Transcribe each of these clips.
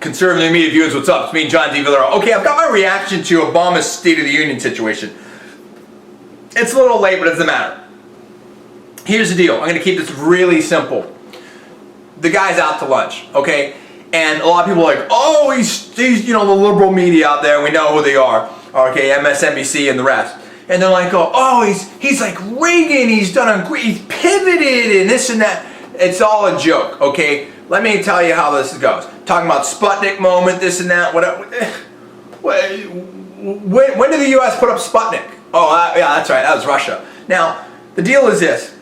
Conservative Media Viewers, what's up? It's me, John D. Villarreal. Okay, I've got my reaction to Obama's State of the Union situation. It's a little late, but it doesn't matter. Here's the deal. I'm going to keep this really simple. The guy's out to lunch, okay? And a lot of people are like, oh, he's you know, the liberal media out there, and we know who they are. Okay, MSNBC and the rest. And they're like, oh, he's like Reagan, he's pivoted and this and that. It's all a joke, okay? Let me tell you how this goes. Talking about Sputnik moment, this and that. When did the U.S. put up Sputnik? Oh, yeah, that's right. That was Russia. Now, the deal is this.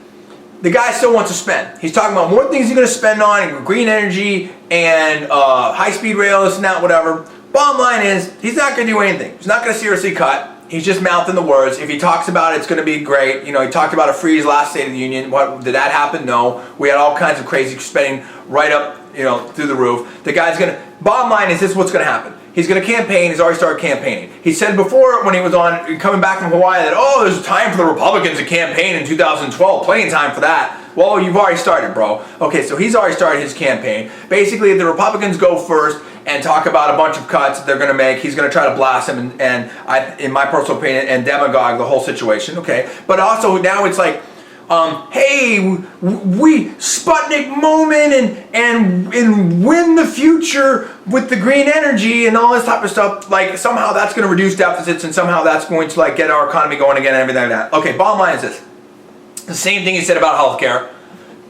The guy still wants to spend. He's talking about more things he's going to spend on, green energy and high-speed rail, this and that, whatever. Bottom line is, he's not going to do anything. He's not going to seriously cut. He's just mouthing the words. If he talks about it, it's going to be great. You know, he talked about a freeze last State of the Union. What, did that happen? No. We had all kinds of crazy spending right up, you know, through the roof. The guy's going to, bottom line is this is what's going to happen. He's going to campaign. He's already started campaigning. He said before when he was on, coming back from Hawaii that, oh, there's time for the Republicans to campaign in 2012. Plenty of time for that. Well, you've already started, bro. Okay, so he's already started his campaign. Basically, if the Republicans go first and talk about a bunch of cuts that they're going to make, he's going to try to blast them and in my personal opinion, and demagogue the whole situation, okay? But also now it's like, hey, we Sputnik moment and win the future with the green energy and all this type of stuff. Like somehow that's going to reduce deficits and somehow that's going to like get our economy going again and everything like that. Okay, bottom line is this. The same thing he said about healthcare.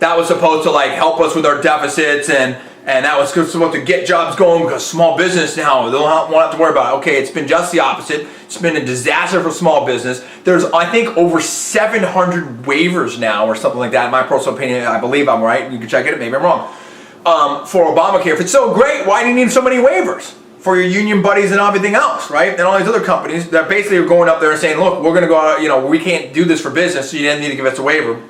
That was supposed to like help us with our deficits and that was supposed to get jobs going because small business now, they won't have to worry about it. Okay, it's been just the opposite. It's been a disaster for small business. There's, I think, over 700 waivers now or something like that. In my personal opinion, I believe I'm right. You can check it, maybe I'm wrong. For Obamacare. If it's so great, why do you need so many waivers? For your union buddies and everything else, right? And all these other companies that basically are going up there and saying, look, we're going to go out, you know, we can't do this for business, so you didn't need to give us a waiver.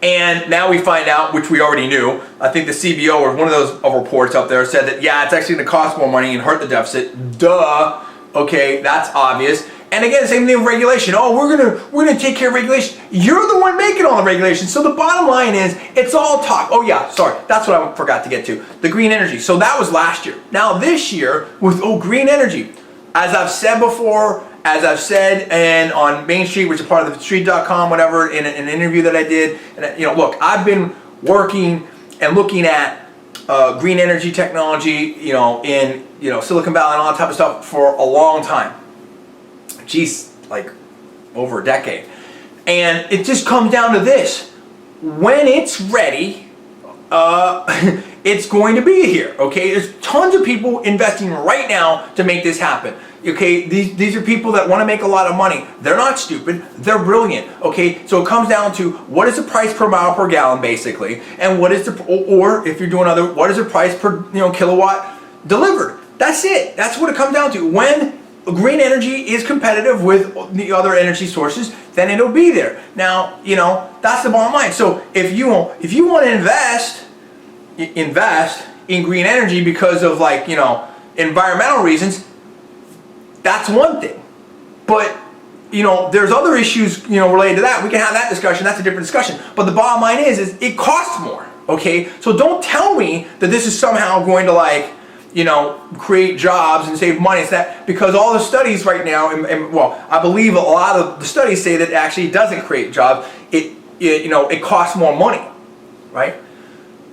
And now we find out, which we already knew, I think the CBO or one of those reports up there said that, yeah, it's actually going to cost more money and hurt the deficit. Duh. Okay, that's obvious. And again, same thing with regulation. Oh, we're gonna take care of regulation. You're the one making all the regulations. So the bottom line is, it's all talk. Oh yeah, sorry, that's what I forgot to get to. The green energy. So that was last year. Now this year, with green energy, as I've said before, as I've said, and on Main Street, which is part of the street.com, whatever, in an interview that I did, and you know, look, I've been working and looking at green energy technology, you know, in Silicon Valley and all that type of stuff for a long time. Geez, like over a decade. And it just comes down to this: when it's ready, it's going to be here. Okay, there's tons of people investing right now to make this happen. Okay, these are people that want to make a lot of money. They're not stupid, they're brilliant. Okay, so it comes down to what is the price per mile per gallon basically, and what is the, or if you're doing other, what is the price per kilowatt delivered. That's it. That's what it comes down to. When green energy is competitive with the other energy sources, then it'll be there. Now, that's the bottom line. So if you want to invest in green energy because of environmental reasons, that's one thing. But there's other issues related to that. We can have that discussion. That's a different discussion. But the bottom line is it costs more. Okay, so don't tell me that this is somehow going to create jobs and save money. It's that because all the studies right now, and well, I believe a lot of the studies say that it actually doesn't create jobs. It costs more money, right?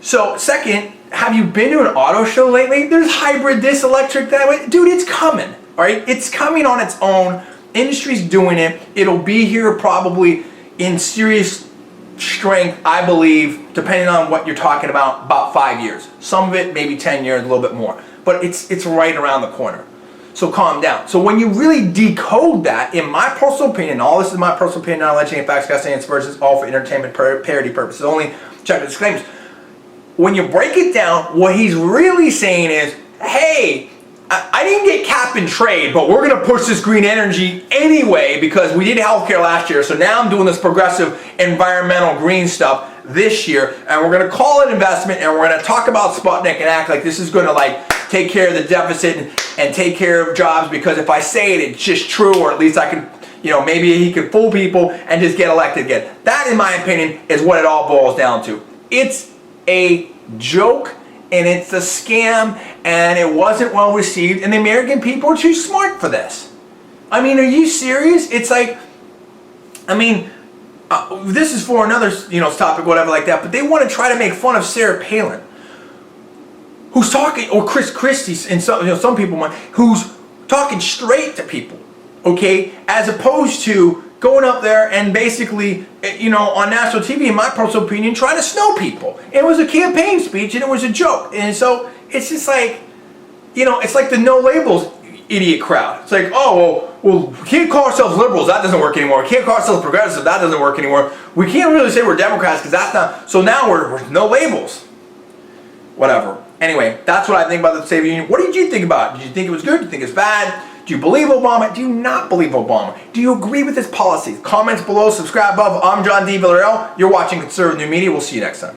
So second, have you been to an auto show lately? There's hybrid, this, electric, that way. Dude, it's coming, all right? It's coming on its own. Industry's doing it. It'll be here probably in serious strength, I believe, depending on what you're talking about 5 years. Some of it, maybe 10 years, a little bit more. But it's right around the corner. So calm down. So when you really decode that, in my personal opinion, all this is my personal opinion, not alleging facts, casting aspersions, all for entertainment parody purposes. Only check the disclaimers. When you break it down, what he's really saying is, hey, I didn't get cap and trade, but we're going to push this green energy anyway because we did healthcare last year. So now I'm doing this progressive environmental green stuff this year, and we're going to call it investment, and we're going to talk about Sputnik and act like this is going to take care of the deficit and take care of jobs, because if I say it, it's just true, or at least I can, maybe he can fool people and just get elected again. That, in my opinion, is what it all boils down to. It's a joke, and it's a scam, and it wasn't well received, and the American people are too smart for this. I mean, are you serious? It's like, I mean, this is for another, topic, whatever like that, but they want to try to make fun of Sarah Palin, who's talking, or Chris Christie, and some people might, who's talking straight to people, okay, as opposed to going up there and basically, on national TV, in my personal opinion, trying to snow people. It was a campaign speech and it was a joke. And so it's just like, it's like the no labels idiot crowd. It's like, oh, well, we can't call ourselves liberals. That doesn't work anymore. We can't call ourselves progressive. That doesn't work anymore. We can't really say we're Democrats because that's not. So now we're no labels. Whatever. Anyway, that's what I think about the State of the Union. What did you think about it? Did you think it was good? Do you think it's bad? Do you believe Obama? Do you not believe Obama? Do you agree with his policies? Comments below, subscribe above. I'm John D. Villarreal. You're watching Conservative New Media. We'll see you next time.